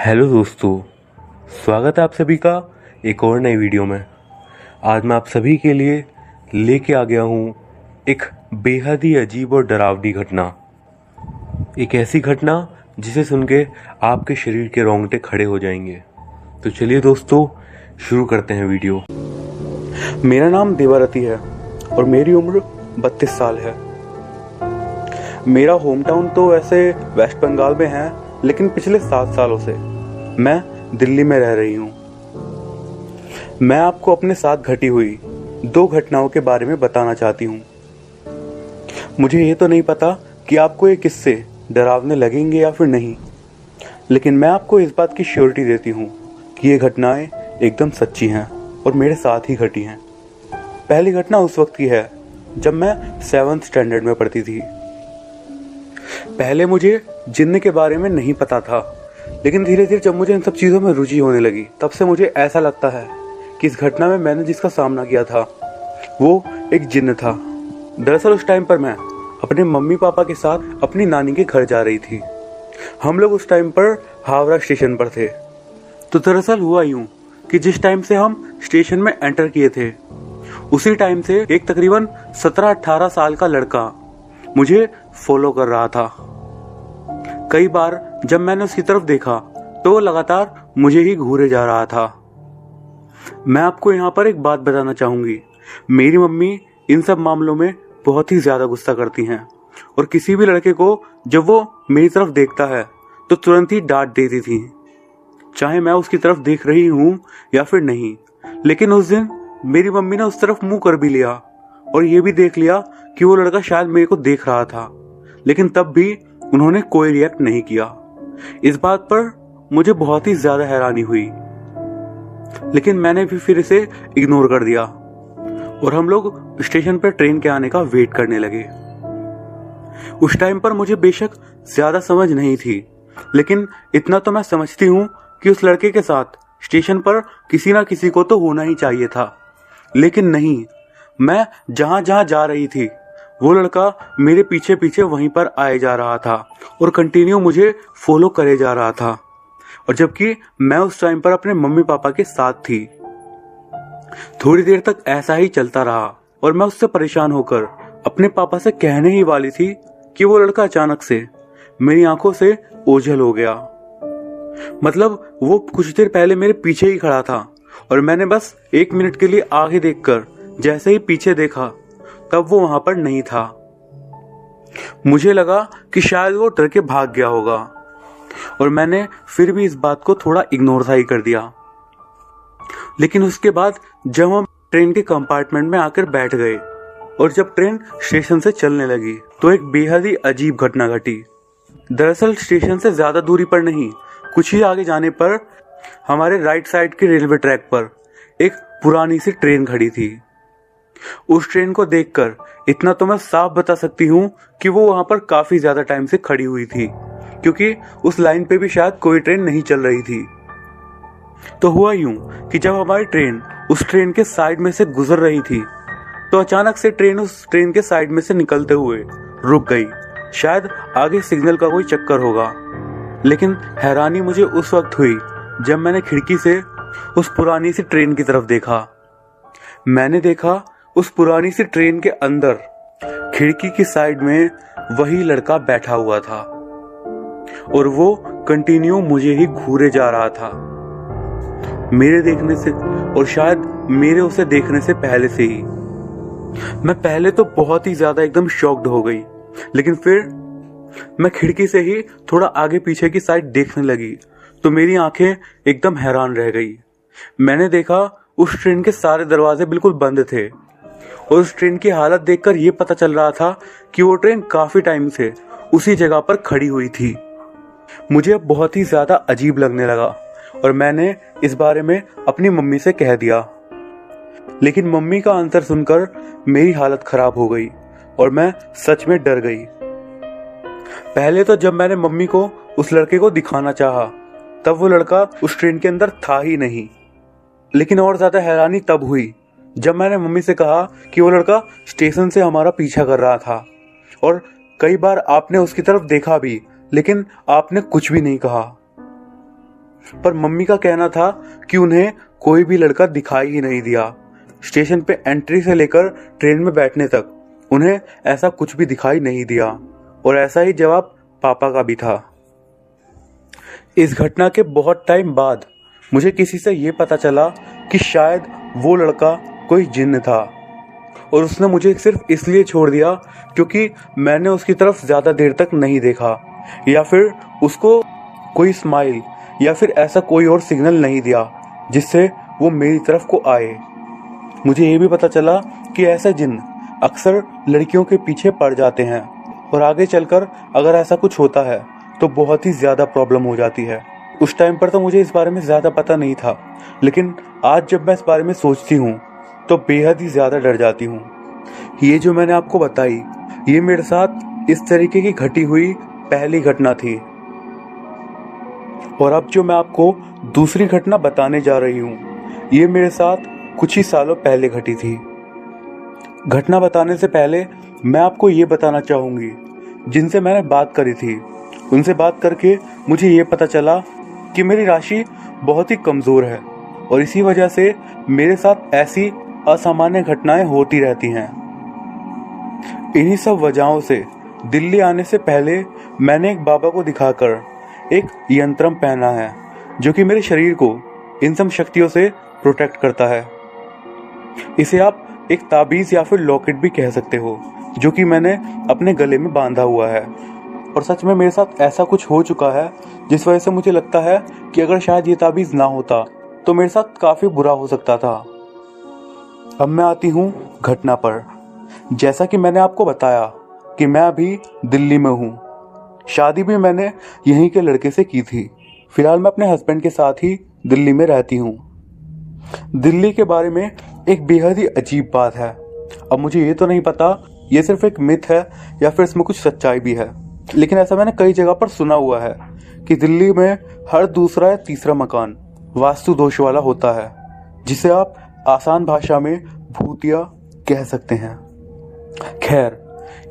Hello दोस्तों, स्वागत है आप सभी का एक और नई वीडियो में। आज मैं आप सभी के लिए लेके आ गया हूँ एक बेहद ही अजीब और डरावनी घटना। एक ऐसी घटना जिसे सुन के आपके शरीर के रोंगटे खड़े हो जाएंगे। तो चलिए दोस्तों, शुरू करते हैं वीडियो। मेरा नाम देवारती है और मेरी उम्र 32 साल है। मेरा होम टाउन तो वैसे वेस्ट बंगाल में है, लेकिन पिछले 7 सालों से मैं दिल्ली में रह रही हूँ। मैं आपको अपने साथ घटी हुई 2 घटनाओं के बारे में बताना चाहती हूँ। मुझे ये तो नहीं पता कि आपको ये किस्से डरावने लगेंगे या फिर नहीं, लेकिन मैं आपको इस बात की श्योरिटी देती हूँ कि ये घटनाएं एकदम सच्ची हैं और मेरे साथ ही घटी हैं। पहली घटना उस वक्त की है जब मैं 7th स्टैंडर्ड में पढ़ती थी। पहले मुझे जिन्न के बारे में नहीं पता था, लेकिन धीरे धीरे जब मुझे इन सब चीज़ों में रुचि होने लगी, तब से मुझे ऐसा लगता है कि इस घटना में मैंने जिसका सामना किया था वो एक जिन्न था। दरअसल उस टाइम पर मैं अपने मम्मी पापा के साथ अपनी नानी के घर जा रही थी। हम लोग उस टाइम पर हावड़ा स्टेशन पर थे। तो दरअसल हुआ यूँ कि जिस टाइम से हम स्टेशन में एंटर किए थे, उसी टाइम से एक तकरीबन 17-18 साल का लड़का मुझे फॉलो कर रहा था। कई बार जब मैंने उसकी तरफ देखा तो वो लगातार मुझे ही घूरे जा रहा था। मैं आपको यहाँ पर एक बात बताना चाहूँगी। मेरी मम्मी इन सब मामलों में बहुत ही ज़्यादा गुस्सा करती हैं और किसी भी लड़के को जब वो मेरी तरफ देखता है तो तुरंत ही डांट देती थी, चाहे मैं उसकी तरफ देख रही हूँ या फिर नहीं। लेकिन उस दिन मेरी मम्मी ने उस तरफ मुँह कर भी लिया और ये भी देख लिया कि वो लड़का शायद मेरे को देख रहा था, लेकिन तब भी उन्होंने कोई रिएक्ट नहीं किया। इस बात पर मुझे बहुत ही ज्यादा हैरानी हुई, लेकिन मैंने भी फिर इसे इग्नोर कर दिया और हम लोग स्टेशन पर ट्रेन के आने का वेट करने लगे। उस टाइम पर मुझे बेशक ज्यादा समझ नहीं थी, लेकिन इतना तो मैं समझती हूँ कि उस लड़के के साथ स्टेशन पर किसी ना किसी को तो होना ही चाहिए था। लेकिन नहीं, मैं जहां जहां जा रही थी वो लड़का मेरे पीछे पीछे वहीं पर आए जा रहा था और कंटिन्यू मुझे फॉलो करे जा रहा था, और जबकि मैं उस टाइम पर अपने मम्मी पापा के साथ थी। थोड़ी देर तक ऐसा ही चलता रहा और मैं उससे परेशान होकर अपने पापा से कहने ही वाली थी कि वो लड़का अचानक से मेरी आंखों से ओझल हो गया। मतलब वो कुछ देर पहले मेरे पीछे ही खड़ा था और मैंने बस 1 मिनट के लिए आगे देखकर जैसे ही पीछे देखा तब वो वहां पर नहीं था। मुझे लगा कि शायद वो डर के भाग गया होगा और मैंने फिर भी इस बात को थोड़ा इग्नोर सा ही कर दिया। लेकिन उसके बाद जब हम ट्रेन के कंपार्टमेंट में आकर बैठ गए और जब ट्रेन स्टेशन से चलने लगी तो एक बेहद ही अजीब घटना घटी। दरअसल स्टेशन से ज्यादा दूरी पर नहीं, कुछ ही आगे जाने पर हमारे राइट साइड के रेलवे ट्रैक पर एक पुरानी सी ट्रेन खड़ी थी। उस ट्रेन को देखकर इतना तो मैं साफ बता सकती हूँ कि वो वहां पर काफी ज्यादा टाइम से खड़ी हुई थी, क्योंकि उस लाइन पे भी शायद कोई ट्रेन नहीं चल रही थी। तो हुआ यूं कि जब हमारी ट्रेन उस ट्रेन के साइड में से गुजर रही थी तो अचानक से ट्रेन उस ट्रेन के साइड में से निकलते हुए रुक गई। शायद आगे सिग्नल का कोई चक्कर होगा। लेकिन हैरानी मुझे उस वक्त हुई जब मैंने खिड़की से उस पुरानी सी ट्रेन की तरफ देखा। मैंने देखा उस पुरानी सी ट्रेन के अंदर खिड़की की साइड में वही लड़का बैठा हुआ था और वो कंटिन्यू मुझे ही घूरे जा रहा था, मेरे देखने से और शायद मेरे उसे देखने से पहले से ही। मैं पहले तो बहुत ही ज्यादा एकदम शॉक्ड हो गई, लेकिन फिर मैं खिड़की से ही थोड़ा आगे पीछे की साइड देखने लगी तो मेरी आंखें एकदम हैरान रह गई। मैंने देखा उस ट्रेन के सारे दरवाजे बिल्कुल बंद थे और उस ट्रेन की हालत देखकर यह पता चल रहा था कि वो ट्रेन काफी टाइम से उसी जगह पर खड़ी हुई थी। मुझे अब बहुत ही ज्यादा अजीब लगने लगा और मैंने इस बारे में अपनी मम्मी से कह दिया, लेकिन मम्मी का आंसर सुनकर मेरी हालत खराब हो गई और मैं सच में डर गई। पहले तो जब मैंने मम्मी को उस लड़के को दिखाना चाहा तब वो लड़का उस ट्रेन के अंदर था ही नहीं। लेकिन और ज्यादा हैरानी तब हुई जब मैंने मम्मी से कहा कि वो लड़का स्टेशन से हमारा पीछा कर रहा था और कई बार आपने उसकी तरफ देखा भी, लेकिन आपने कुछ भी नहीं कहा। पर मम्मी का कहना था कि उन्हें कोई भी लड़का दिखाई ही नहीं दिया। स्टेशन पे एंट्री से लेकर ट्रेन में बैठने तक उन्हें ऐसा कुछ भी दिखाई नहीं दिया, और ऐसा ही जवाब पापा का भी था। इस घटना के बहुत टाइम बाद मुझे किसी से ये पता चला कि शायद वो लड़का कोई जिन्न था, और उसने मुझे सिर्फ इसलिए छोड़ दिया क्योंकि मैंने उसकी तरफ ज़्यादा देर तक नहीं देखा, या फिर उसको कोई स्माइल या फिर ऐसा कोई और सिग्नल नहीं दिया जिससे वो मेरी तरफ को आए। मुझे ये भी पता चला कि ऐसे जिन्न अक्सर लड़कियों के पीछे पड़ जाते हैं, और आगे चलकर अगर ऐसा कुछ होता है तो बहुत ही ज़्यादा प्रॉब्लम हो जाती है। उस टाइम पर तो मुझे इस बारे में ज़्यादा पता नहीं था, लेकिन आज जब मैं इस बारे में सोचती हूँ तो बेहद ही ज़्यादा डर जाती हूँ। ये जो मैंने आपको बताई, ये मेरे साथ इस तरीके की घटी हुई पहली घटना थी। और अब जो मैं आपको दूसरी घटना बताने जा रही हूँ, ये मेरे साथ कुछ ही सालों पहले घटी थी। घटना बताने से पहले मैं आपको ये बताना चाहूँगी, जिनसे मैंने बात करी थी, उनसे बात करके मुझे ये पता चला कि मेरी राशि बहुत ही कमज़ोर है, और इसी वजह से मेरे साथ ऐसी असामान्य घटनाएं होती रहती हैं। इन्हीं सब वजहों से दिल्ली आने से पहले मैंने एक बाबा को दिखाकर एक यंत्रम पहना है, जो कि मेरे शरीर को इन सब शक्तियों से प्रोटेक्ट करता है। इसे आप एक ताबीज़ या फिर लॉकेट भी कह सकते हो, जो कि मैंने अपने गले में बांधा हुआ है। और सच में मेरे साथ ऐसा कुछ हो चुका है जिस वजह से मुझे लगता है कि अगर शायद ये ताबीज़ ना होता तो मेरे साथ काफ़ी बुरा हो सकता था। अब मैं आती हूँ घटना पर। जैसा कि मैंने आपको बताया कि मैं अभी दिल्ली में हूँ। शादी भी मैंने यहीं के लड़के से की थी। फिलहाल मैं अपने हस्बैंड के साथ ही दिल्ली में रहती हूँ। दिल्ली के बारे में एक बेहद ही अजीब बात है। अब मुझे ये तो नहीं पता ये सिर्फ एक मिथ है या फिर इसमें कुछ सच्चाई भी है, लेकिन ऐसा मैंने कई जगह पर सुना हुआ है कि दिल्ली में हर दूसरा या तीसरा मकान वास्तु दोष वाला होता है, जिसे आप आसान भाषा में भूतिया कह सकते हैं। खैर,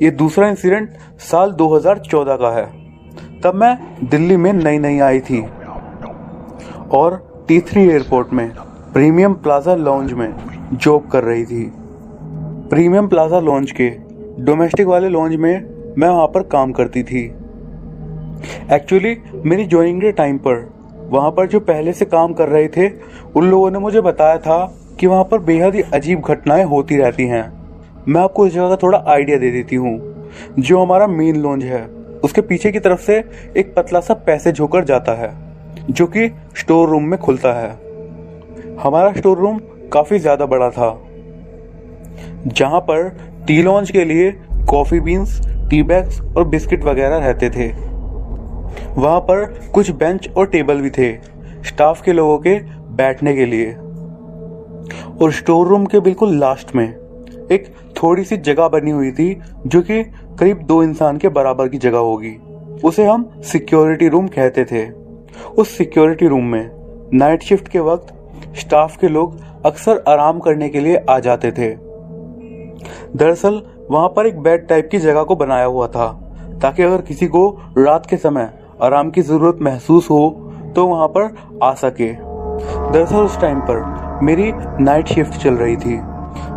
ये दूसरा इंसिडेंट साल 2014 का है। तब मैं दिल्ली में नई आई थी और T3 एयरपोर्ट में प्रीमियम प्लाजा लॉन्ज में जॉब कर रही थी। प्रीमियम प्लाजा लॉन्ज के डोमेस्टिक वाले लॉन्ज में मैं वहाँ पर काम करती थी। एक्चुअली मेरी ज्वाइनिंग के टाइम पर वहाँ पर जो पहले से काम कर रहे थे उन लोगों ने मुझे बताया था कि वहाँ पर बेहद ही अजीब घटनाएं होती रहती हैं। मैं आपको इस जगह का थोड़ा आइडिया दे देती हूँ। जो हमारा मेन लॉन्ज है उसके पीछे की तरफ से एक पतला सा पैसेज होकर जाता है, जो कि स्टोर रूम में खुलता है। हमारा स्टोर रूम काफ़ी ज़्यादा बड़ा था, जहाँ पर टी लॉन्ज के लिए कॉफ़ी बीन्स, टी बैग्स और बिस्किट वगैरह रहते थे। वहाँ पर कुछ बेंच और टेबल भी थे स्टाफ के लोगों के बैठने के लिए। और स्टोर रूम के बिल्कुल लास्ट में एक थोड़ी सी जगह बनी हुई थी, जो कि करीब 2 इंसान के बराबर की जगह होगी। उसे हम सिक्योरिटी रूम कहते थे। उस सिक्योरिटी रूम में नाइट शिफ्ट के वक्त स्टाफ के लोग अक्सर आराम करने के लिए आ जाते थे। दरअसल वहाँ पर एक बेड टाइप की जगह को बनाया हुआ था, ताकि अगर किसी को रात के समय आराम की ज़रूरत महसूस हो तो वहाँ पर आ सके। दरअसल उस टाइम पर मेरी नाइट शिफ्ट चल रही थी।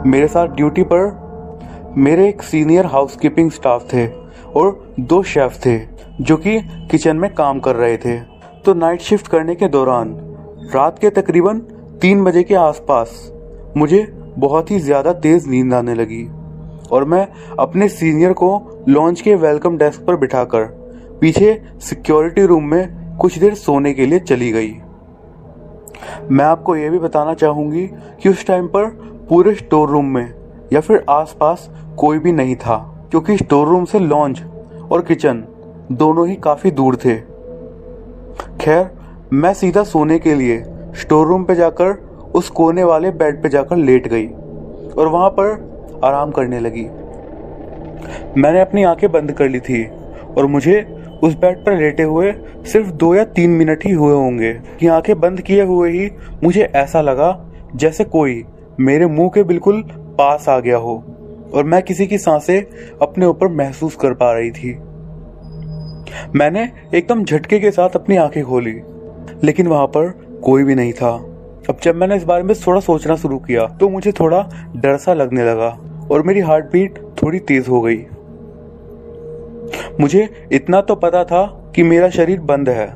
मेरे साथ ड्यूटी पर मेरे एक सीनियर हाउसकीपिंग स्टाफ थे और 2 शेफ थे जो कि किचन में काम कर रहे थे। तो नाइट शिफ्ट करने के दौरान रात के तकरीबन 3 बजे के आसपास मुझे बहुत ही ज़्यादा तेज़ नींद आने लगी और मैं अपने सीनियर को लॉन्च के वेलकम डेस्क पर बिठाकर पीछे सिक्योरिटी रूम में कुछ देर सोने के लिए चली गई। मैं आपको ये भी बताना चाहूँगी कि उस टाइम पर पूरे स्टोर रूम में या फिर आसपास कोई भी नहीं था, क्योंकि स्टोर रूम से लॉन्च और किचन दोनों ही काफ़ी दूर थे। खैर, मैं सीधा सोने के लिए स्टोर रूम पे जाकर उस कोने वाले बेड पे जाकर लेट गई और वहाँ पर आराम करने लगी। मैंने अपनी आंखें बंद कर ली थी और मुझे उस बेड पर लेटे हुए सिर्फ 2 या 3 मिनट ही हुए होंगे कि आंखें बंद किए हुए ही मुझे ऐसा लगा जैसे कोई मेरे मुंह के बिल्कुल पास आ गया हो और मैं किसी की सांसें अपने ऊपर महसूस कर पा रही थी। मैंने एकदम झटके के साथ अपनी आंखें खोली। लेकिन वहाँ पर कोई भी नहीं था। अब जब मैंने इस बारे में थोड़ा सोचना शुरू किया तो मुझे थोड़ा डर सा लगने लगा और मेरी हार्ट बीट थोड़ी तेज हो गई। मुझे इतना तो पता था कि मेरा शरीर बंद है।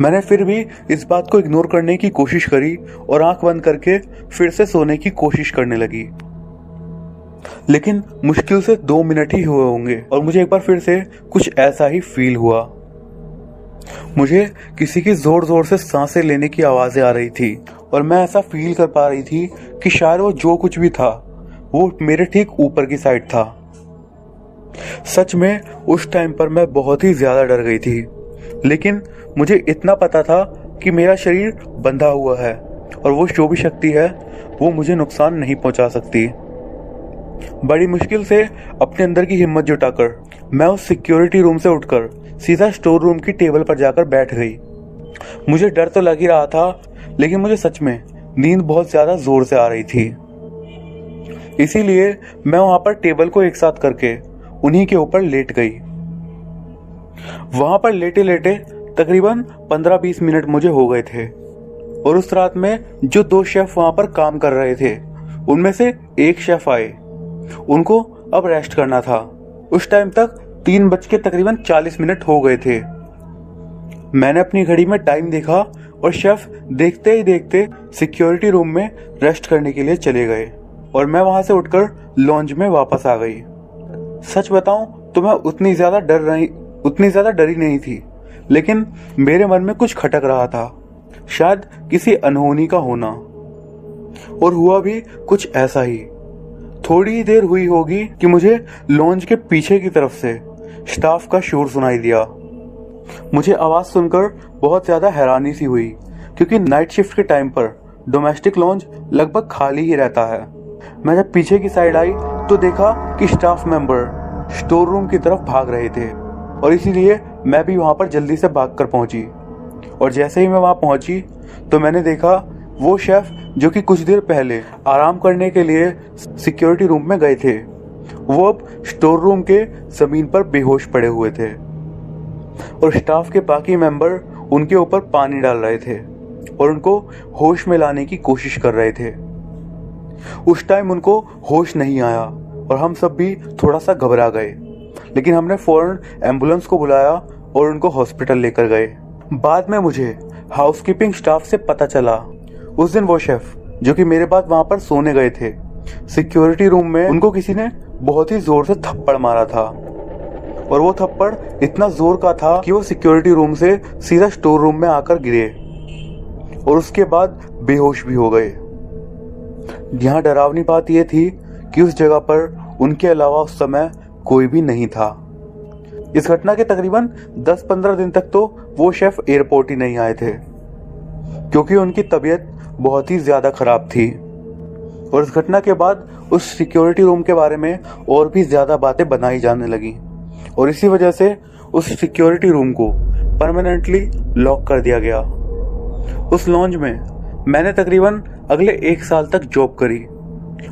मैंने फिर भी इस बात को इग्नोर करने की कोशिश करी और आंख बंद करके फिर से सोने की कोशिश करने लगी। लेकिन मुश्किल से 2 मिनट ही हुए होंगे और मुझे एक बार फिर से कुछ ऐसा ही फील हुआ। मुझे किसी की जोर जोर से सांसें लेने की आवाजें आ रही थी और मैं ऐसा फील कर पा रही थी कि शायद वो जो कुछ भी था वो मेरे ठीक ऊपर की साइड था। सच में उस टाइम पर मैं बहुत ही ज्यादा डर गई थी, लेकिन मुझे इतना पता था कि मेरा शरीर बंधा हुआ है और वो जो भी शक्ति है वो मुझे नुकसान नहीं पहुंचा सकती। बड़ी मुश्किल से अपने अंदर की हिम्मत जुटाकर मैं उस सिक्योरिटी रूम से उठकर सीधा स्टोर रूम की टेबल पर जाकर बैठ गई। मुझे डर तो लग ही रहा था, लेकिन मुझे सच में नींद बहुत ज्यादा जोर से आ रही थी। इसीलिए मैं वहां पर टेबल को एक साथ करके उन्हीं के ऊपर लेट गई। वहां पर लेटे लेटे तकरीबन 15-20 मिनट मुझे हो गए थे और उस रात में जो 2 शेफ वहां पर काम कर रहे थे उनमें से एक शेफ आए। उनको अब रेस्ट करना था। उस टाइम तक 3:40 हो गए थे। मैंने अपनी घड़ी में टाइम देखा और शेफ देखते ही देखते सिक्योरिटी रूम में रेस्ट करने के लिए चले गए और मैं वहां से उठकर लॉन्ज में वापस आ गई। सच बताऊं तो मैं उतनी ज्यादा डरी नहीं थी, लेकिन मेरे मन में कुछ खटक रहा था, शायद किसी अनहोनी का होना। और हुआ भी कुछ ऐसा ही। थोड़ी ही देर हुई होगी कि मुझे लॉन्ज के पीछे की तरफ से स्टाफ का शोर सुनाई दिया। मुझे आवाज सुनकर बहुत ज्यादा हैरानी सी हुई, क्योंकि नाइट शिफ्ट के टाइम पर डोमेस्टिक लॉन्ज लगभग खाली ही रहता है। मैं जब पीछे की साइड आई तो देखा कि स्टाफ मेंबर स्टोर रूम की तरफ भाग रहे थे और इसीलिए मैं भी वहां पर जल्दी से भागकर पहुंची। और जैसे ही मैं वहां पहुंची तो मैंने देखा वो शेफ जो कि कुछ देर पहले आराम करने के लिए सिक्योरिटी रूम में गए थे, वो अब स्टोर रूम के जमीन पर बेहोश पड़े हुए थे और स्टाफ के बाकी मेंबर उनके ऊपर पानी डाल रहे थे और उनको होश में लाने की कोशिश कर रहे थे। उस टाइम उनको होश नहीं आया और हम सब भी थोड़ा सा घबरा गए, लेकिन हमने फौरन एम्बुलेंस को बुलाया और उनको हॉस्पिटल लेकर गए। बाद में मुझे हाउसकीपिंग स्टाफ से पता चला उस दिन वो शेफ जो कि मेरे बाद वहां पर सोने गए थे, सिक्योरिटी रूम में उनको किसी ने बहुत ही जोर से थप्पड़ मारा था और वो थप्पड़ इतना जोर का था कि वो सिक्योरिटी रूम से सीधा स्टोर रूम में आकर गिरे और उसके बाद बेहोश भी हो गए। यहाँ डरावनी बात यह थी कि उस जगह पर उनके अलावा उस समय कोई भी नहीं था। इस घटना के तकरीबन 10-15 दिन तक तो वो शेफ एयरपोर्ट ही नहीं आए थे, क्योंकि उनकी तबीयत बहुत ही ज्यादा खराब थी। और इस घटना के बाद उस सिक्योरिटी रूम के बारे में और भी ज्यादा बातें बनाई जाने लगी और इसी वजह से उस सिक्योरिटी रूम को परमानेंटली लॉक कर दिया गया। उस लॉन्ज में मैंने तकरीबन अगले 1 साल तक जॉब करी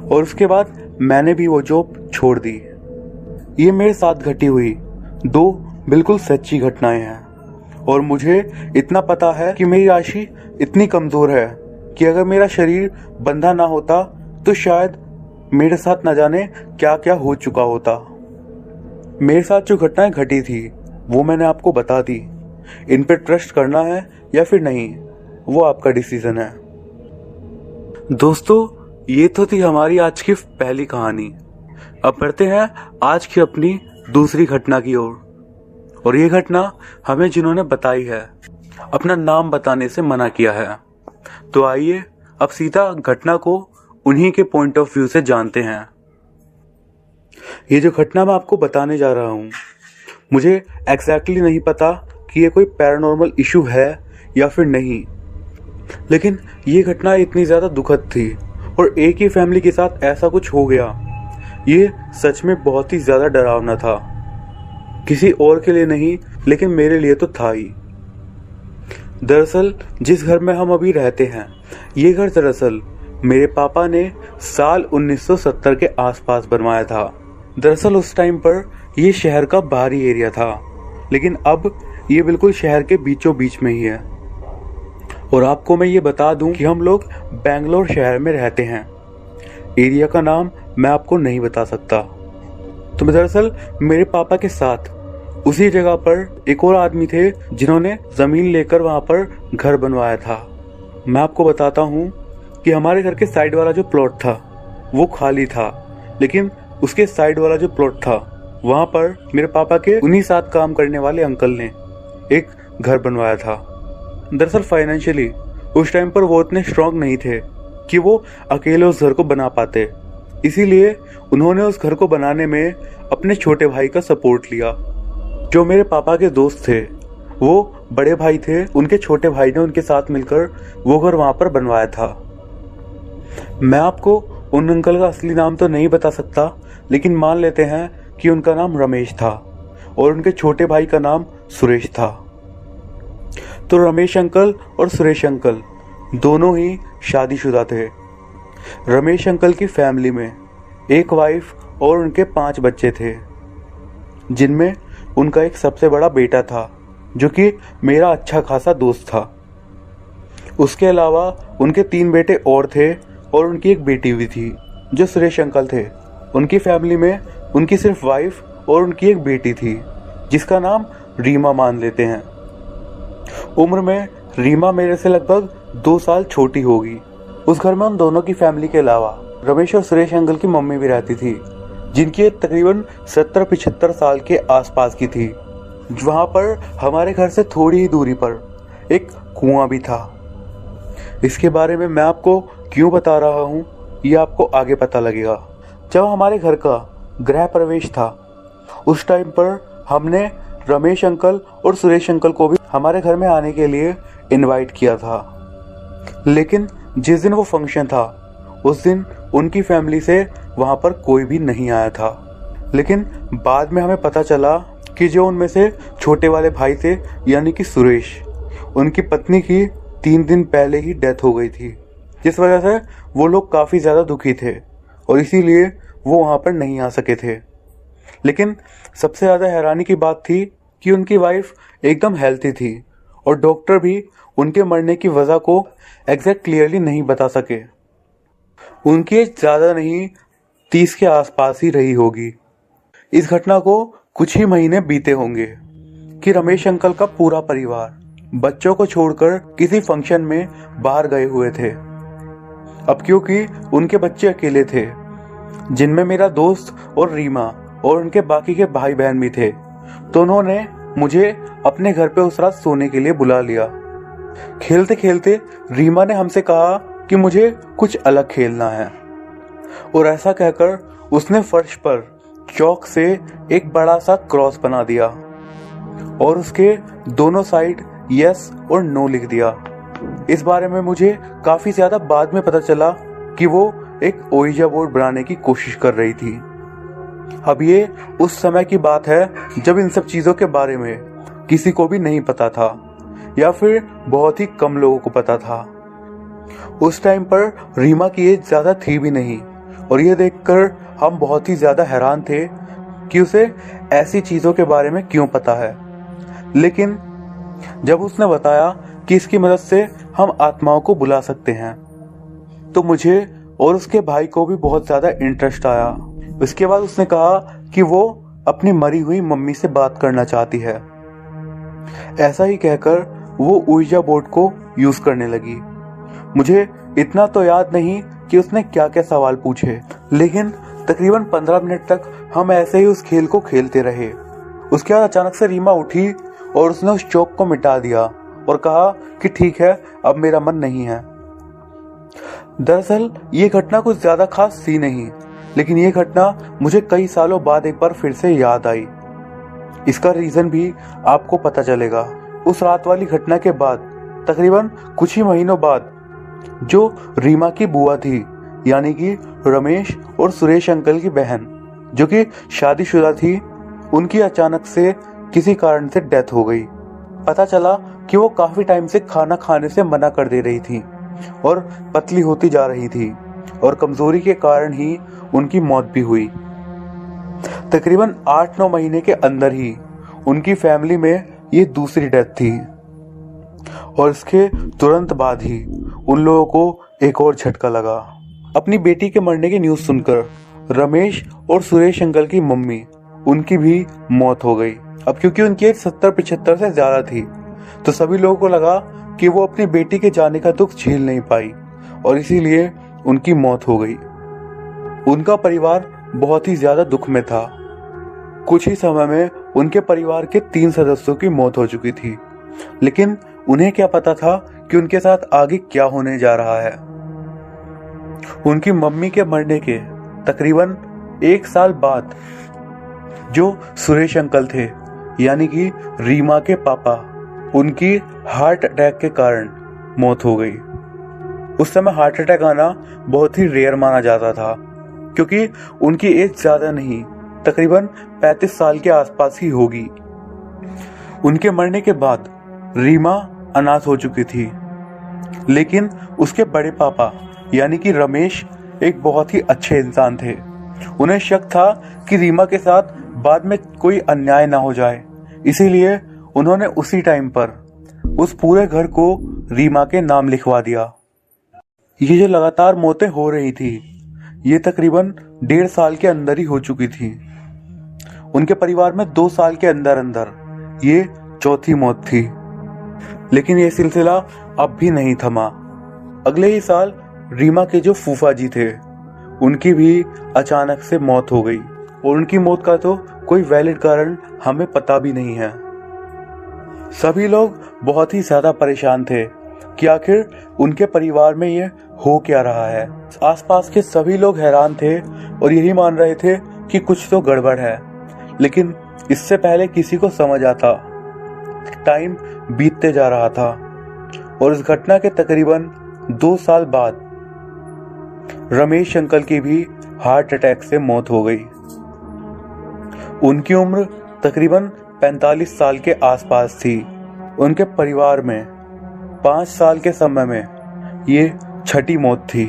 और उसके बाद मैंने भी वो जॉब छोड़ दी। ये मेरे साथ घटी हुई 2 बिल्कुल सच्ची घटनाएं हैं और मुझे इतना पता है कि मेरी राशि इतनी कमजोर है कि अगर मेरा शरीर बंधा ना होता तो शायद मेरे साथ न जाने क्या क्या हो चुका होता। मेरे साथ जो घटनाएं घटी थी वो मैंने आपको बता दी। इन पे ट्रस्ट करना है या फिर नहीं, वो आपका डिसीजन है। दोस्तों, ये तो थी हमारी आज की पहली कहानी। अब बढ़ते हैं आज की अपनी दूसरी घटना की ओर। और ये घटना हमें जिन्होंने बताई है अपना नाम बताने से मना किया है। तो आइए अब सीधा घटना को उन्हीं के पॉइंट ऑफ व्यू से जानते हैं। ये जो घटना मैं आपको बताने जा रहा हूँ, मुझे एग्जैक्टली नहीं पता कि ये कोई पैरानॉर्मल इशू है या फिर नहीं, लेकिन ये घटना इतनी ज़्यादा दुखद थी और एक ही फैमिली के साथ ऐसा कुछ हो गया, ये सच में बहुत ही ज़्यादा डरावना था। किसी और के लिए नहीं, लेकिन मेरे लिए तो था ही। दरअसल जिस घर में हम अभी रहते हैं, ये घर दरअसल मेरे पापा ने साल 1970 के आसपास बनवाया था। दरअसल उस टाइम पर यह शहर का बाहरी एरिया था, लेकिन अब ये बिल्कुल शहर के बीचों बीच में ही है। और आपको मैं ये बता दूं कि हम लोग बेंगलोर शहर में रहते हैं। एरिया का नाम मैं आपको नहीं बता सकता। तो दरअसल मेरे पापा के साथ उसी जगह पर एक और आदमी थे जिन्होंने ज़मीन लेकर वहाँ पर घर बनवाया था। मैं आपको बताता हूँ कि हमारे घर के साइड वाला जो प्लॉट था वो खाली था, लेकिन उसके साइड वाला जो प्लॉट था वहाँ पर मेरे पापा के उन्हीं साथ काम करने वाले अंकल ने एक घर बनवाया था। दरअसल फाइनेंशियली उस टाइम पर वो इतने स्ट्रांग नहीं थे कि वो अकेले उस घर को बना पाते, इसीलिए उन्होंने उस घर को बनाने में अपने छोटे भाई का सपोर्ट लिया। जो मेरे पापा के दोस्त थे वो बड़े भाई थे, उनके छोटे भाई ने उनके साथ मिलकर वो घर वहाँ पर बनवाया था। मैं आपको उन अंकल का असली नाम तो नहीं बता सकता, लेकिन मान लेते हैं कि उनका नाम रमेश था और उनके छोटे भाई का नाम सुरेश था। तो रमेश अंकल और सुरेश अंकल दोनों ही शादीशुदा थे। रमेश अंकल की फैमिली में एक वाइफ और उनके 5 बच्चे थे, जिनमें उनका एक सबसे बड़ा बेटा था जो कि मेरा अच्छा खासा दोस्त था। उसके अलावा उनके 3 बेटे और थे और उनकी एक बेटी भी थी जो सुरेश अंकल थे। उनकी फैमिली में उनकी सिर्फ वाइफ और उनकी एक बेटी थी जिसका नाम रीमा मान लेते हैं। उम्र में रीमा मेरे से लगभग 2 साल छोटी होगी। उस घर में उन दोनों की फैमिली के अलावा रमेश और सुरेश अंकल की मम्मी भी रहती थी, जिनकी एज तकरीबन 70-75 साल के आसपास की थी। वहाँ पर हमारे घर से थोड़ी ही दूरी पर एक कुआं भी था। इसके बारे में मैं आपको क्यों बता रहा हूँ ये आपको आगे पता लगेगा। जब हमारे घर का गृह प्रवेश था उस टाइम पर हमने रमेश अंकल और सुरेश अंकल को भी हमारे घर में आने के लिए इनवाइट किया था, लेकिन जिस दिन वो फंक्शन था उस दिन उनकी फैमिली से वहाँ पर कोई भी नहीं आया था। लेकिन बाद में हमें पता चला कि जो उनमें से छोटे वाले भाई थे यानी कि सुरेश, उनकी पत्नी की 3 दिन पहले ही डेथ हो गई थी, जिस वजह से वो लोग काफ़ी ज़्यादा दुखी थे और इसीलिए वो वहाँ पर नहीं आ सके थे। लेकिन सबसे ज़्यादा हैरानी की बात थी कि उनकी वाइफ एकदम हेल्थी थी और डॉक्टर भी उनके मरने की वजह को एग्जैक्ट क्लियरली नहीं बता सके। उनकी एज ज़्यादा नहीं 30 के आसपास ही रही होगी। इस घटना को कुछ ही महीने बीते होंगे कि रमेश अंकल का पूरा परिवार बच्चों को छोड़कर किसी फंक्शन में बाहर गए हुए थे। अब क्योंकि उनके बच्चे अकेले थे, जिनमें मेरा दोस्त और रीमा और उनके बाकी के भाई बहन भी थे, तो उन्होंने मुझे अपने घर पे उस रात सोने के लिए बुला लिया। खेलते खेलते रीमा ने हमसे कहा कि मुझे कुछ अलग खेलना है, और ऐसा कहकर उसने फर्श पर चौक से एक बड़ा सा क्रॉस बना दिया और उसके दोनों साइड यस और नो लिख दिया। इस बारे में मुझे काफ़ी ज़्यादा बाद में पता चला कि वो एक ओइजा बोर्ड बनाने की कोशिश कर रही थी। अब ये उस समय की बात है जब इन सब चीज़ों के बारे में किसी को भी नहीं पता था या फिर बहुत ही कम लोगों को पता था। उस टाइम पर रीमा की एज ज़्यादा थी भी नहीं और ये देखकर हम बहुत ही ज़्यादा हैरान थे कि उसे ऐसी चीज़ों के बारे में क्यों पता है। लेकिन जब उसने बताया कि इसकी मदद से हम आत्माओं को बुला सकते हैं, तो मुझे और उसके भाई को भी बहुत ज़्यादा इंटरेस्ट आया। उसके बाद उसने कहा कि वो अपनी मरी हुई मम्मी से बात करना चाहती है। ऐसा ही कहकर वो ouija बोर्ड को यूज़ करने लगी। मुझे इतना तो याद नहीं कि उसने क्या क्या सवाल पूछे, लेकिन तकरीबन 15 मिनट तक हम ऐसे ही उस खेल को खेलते रहे। उसके बाद अचानक से रीमा उठी और उसने उस चौक को मिटा दिया और कहा कि ठीक है, अब मेरा मन नहीं है। दरअसल ये घटना कुछ ज़्यादा खास थी नहीं, लेकिन ये घटना मुझे कई सालों बाद एक बार फिर से याद आई। इसका रीज़न भी आपको पता चलेगा। उस रात वाली घटना के बाद तकरीबन कुछ ही महीनों बाद जो रीमा की बुआ थी, यानी कि रमेश और सुरेश अंकल की बहन, जो कि शादीशुदा थी, उनकी अचानक से किसी कारण से डेथ हो गई। पता चला कि वो काफ़ी टाइम से खाना खाने से मना कर दे रही थी और पतली होती जा रही थी और कमज़ोरी के कारण ही उनकी मौत भी हुई। तकरीबन 8-9 महीने के अंदर ही उनकी फैमिली में ये दूसरी डेथ थी। और इसके तुरंत बाद ही उन लोगों को एक और झटका लगा। अपनी बेटी के मरने की न्यूज़ सुनकर रमेश और सुरेश अंकल की मम्मी, उनकी भी मौत हो गई। अब क्योंकि उनकी एज 70-75 से ज़्यादा थी, तो सभी लोगों को लगा कि वो अपनी बेटी के जाने का दुख झेल नहीं पाई और इसीलिए उनकी मौत हो गई। उनका परिवार बहुत ही ज़्यादा दुख में था। कुछ ही समय में उनके परिवार के 3 सदस्यों की मौत हो चुकी थी, लेकिन उन्हें क्या पता था कि उनके साथ आगे क्या होने जा रहा है। उनकी मम्मी के मरने के तकरीबन 1 साल बाद जो सुरेश अंकल थे, यानी कि रीमा के पापा, उनकी हार्ट अटैक के कारण मौत हो गई। उस समय हार्ट अटैक आना बहुत ही रेयर माना जाता था, क्योंकि उनकी एज ज़्यादा नहीं, तकरीबन 35 साल के आसपास ही होगी। उनके मरने के बाद रीमा अनाथ हो चुकी थी, लेकिन उसके बड़े पापा यानी कि रमेश एक बहुत ही अच्छे इंसान थे। उन्हें शक था कि रीमा के साथ बाद में कोई अन्याय ना हो जाए, इसीलिए उन्होंने उसी टाइम पर उस पूरे घर को रीमा के नाम लिखवा दिया। ये जो लगातार मौतें हो रही थी, ये तकरीबन 1.5 साल के अंदर ही हो चुकी थी। उनके परिवार में 2 साल के अंदर अंदर ये चौथी मौत थी, लेकिन ये सिलसिला अब भी नहीं थमा। अगले ही साल रीमा के जो फूफा जी थे, उनकी भी अचानक से मौत हो गई और उनकी मौत का तो कोई वैलिड कारण हमें पता भी नहीं है। सभी लोग बहुत ही ज़्यादा परेशान थे कि आखिर उनके परिवार में ये हो क्या रहा है। आसपास के सभी लोग हैरान थे और यही मान रहे थे कि कुछ तो गड़बड़ है, लेकिन इससे पहले किसी को समझ आता, टाइम बीतते जा रहा था और इस घटना के तकरीबन 2 साल बाद रमेश अंकल की भी हार्ट अटैक से मौत हो गई। उनकी उम्र तकरीबन 45 साल के आसपास थी। उनके परिवार में 5 साल के समय में ये छठी मौत थी।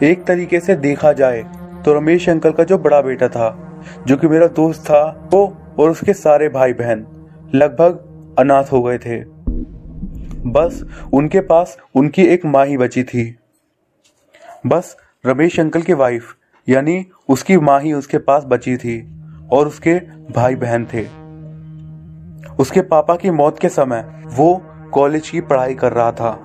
एक तरीके से देखा जाए तो रमेश अंकल का जो बड़ा बेटा था, जो कि मेरा दोस्त था, वो और उसके सारे भाई बहन लगभग अनाथ हो गए थे। बस उनके पास उनकी एक माँ ही बची थी। बस रमेश अंकल की वाइफ यानी उसकी माँ ही उसके पास बची थी और उसके भाई बहन थे। उसके पापा की मौत के समय वो कॉलेज की पढ़ाई कर रहा था,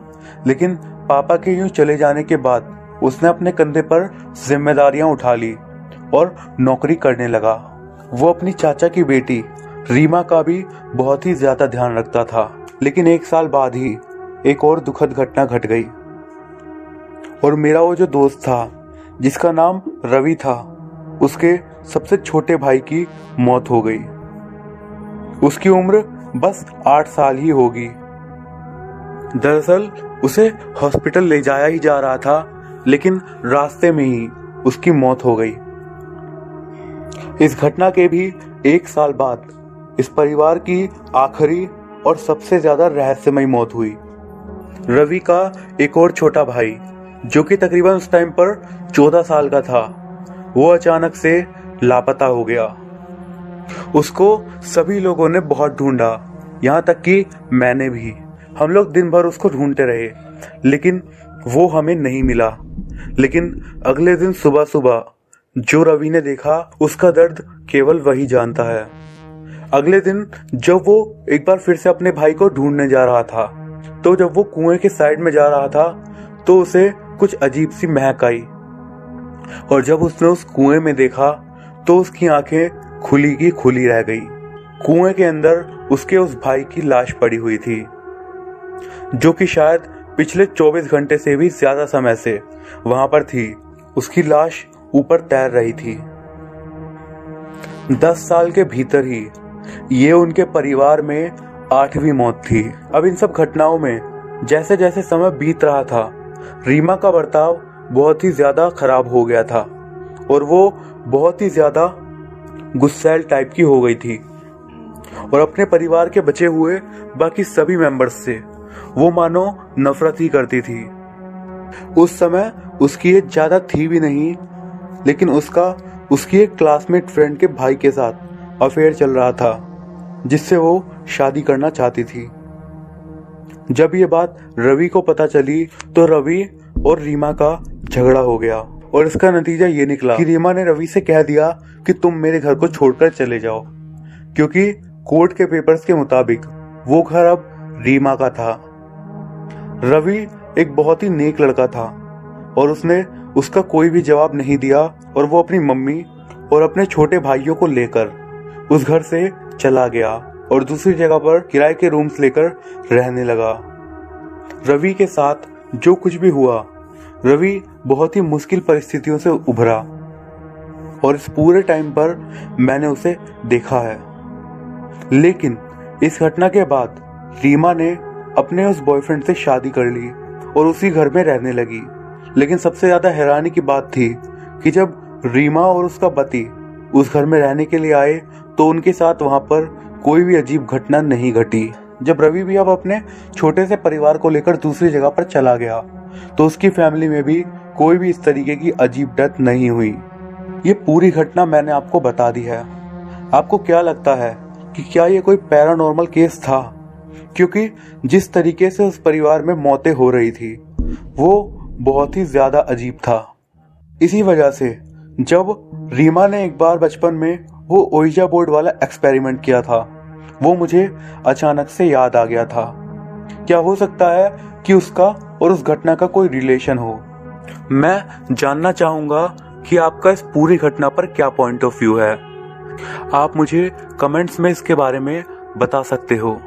लेकिन पापा के यूं चले जाने के बाद उसने अपने कंधे पर जिम्मेदारियां उठा ली और नौकरी करने लगा। वो अपनी चाचा की बेटी रीमा का भी बहुत ही ज्यादा ध्यान रखता था, लेकिन 1 साल बाद ही एक और दुखद घटना घट गई और मेरा वो जो दोस्त था जिसका नाम रवि था, उसके सबसे छोटे भाई की मौत हो गई। उसकी उम्र बस 8 साल ही होगी। दरअसल उसे हॉस्पिटल ले जाया ही जा रहा था, लेकिन रास्ते में ही उसकी मौत हो गई। इस घटना के भी 1 साल बाद इस परिवार की आखिरी और सबसे ज्यादा रहस्यमयी मौत हुई। रवि का एक और छोटा भाई, जो कि तकरीबन उस टाइम पर 14 साल का था, वो अचानक से लापता हो गया। उसको सभी लोगों ने बहुत ढूंढा, यहाँ तक कि मैंने भी। हम लोग दिन भर उसको ढूंढते रहे, लेकिन वो हमें नहीं मिला। लेकिन अगले दिन सुबह सुबह जो रवि ने देखा, उसका दर्द केवल वही जानता है। अगले दिन जब वो एक बार फिर से अपने भाई को ढूंढने जा रहा था, तो जब वो कुएं के साइड में जा रहा था, तो उसे कुछ अजीब सी महक आई और जब उसने उस कुएं में देखा तो उसकी आंखें खुली की खुली रह गई। कुएं के अंदर उसके उस भाई की लाश पड़ी हुई थी, जो कि शायद पिछले 24 घंटे से भी ज्यादा समय से वहां पर थी। उसकी लाश ऊपर तैर रही थी। 10 साल के भीतर ही ये उनके परिवार में 8वीं मौत थी। अब इन सब घटनाओं में जैसे जैसे समय बीत रहा था, रीमा का बर्ताव बहुत ही ज्यादा खराब हो गया था और वो बहुत ही ज्यादा गुस्सैल टाइप की हो गई थी और अपने परिवार के बचे हुए बाकी सभी मेंबर्स से वो मानो नफरत ही करती थी। उस समय उसकी एज ज्यादा थी भी नहीं, लेकिन उसकी एक क्लासमेट फ्रेंड के भाई के साथ अफेयर चल रहा था, जिससे वो शादी करना चाहती थी। जब ये बात रवि को पता चली तो रवि और रीमा का झगड़ा हो गया और इसका नतीजा ये निकला कि रीमा ने रवि से कह दिया कि तुम मेरे घर को छोड़कर चले जाओ, क्योंकि कोर्ट के पेपर्स के मुताबिक वो घर अब रीमा का था। रवि एक बहुत ही नेक लड़का था और उसने उसका कोई भी जवाब नहीं दिया और वो अपनी मम्मी और अपने छोटे भाइयों को लेकर उस घर से चला गया और दूसरी जगह पर किराए के रूम्स लेकर रहने लगा। रवि के साथ जो कुछ भी हुआ, रवि बहुत ही मुश्किल परिस्थितियों से उभरा और इस पूरे टाइम पर मैंने उसे देखा है। लेकिन इस घटना के बाद रीमा ने अपने उस बॉयफ्रेंड से शादी कर ली और उसी घर में रहने लगी। लेकिन सबसे ज्यादा हैरानी की बात थी कि जब रीमा और उसका पति उस घर में रहने के लिए आए तो उनके साथ वहां पर कोई भी अजीब घटना नहीं घटी। जब रवि भी अब अपने छोटे से परिवार को लेकर दूसरी जगह पर चला गया तो उसकी फैमिली में भी कोई भी इस तरीके की अजीब डेथ नहीं हुई। ये पूरी घटना मैंने आपको बता दी है। आपको क्या लगता है कि क्या ये कोई पैरानॉर्मल केस था? क्योंकि जिस तरीके से उस परिवार में मौतें हो रही थी वो बहुत ही ज्यादा अजीब था। इसी वजह से जब रीमा ने एक बार बचपन में वो ओइजा बोर्ड वाला एक्सपेरिमेंट किया था, वो मुझे अचानक से याद आ गया था। क्या हो सकता है कि उसका और उस घटना का कोई रिलेशन हो? मैं जानना चाहूंगा कि आपका इस पूरी घटना पर क्या पॉइंट ऑफ व्यू है। आप मुझे कमेंट्स में इसके बारे में बता सकते हो।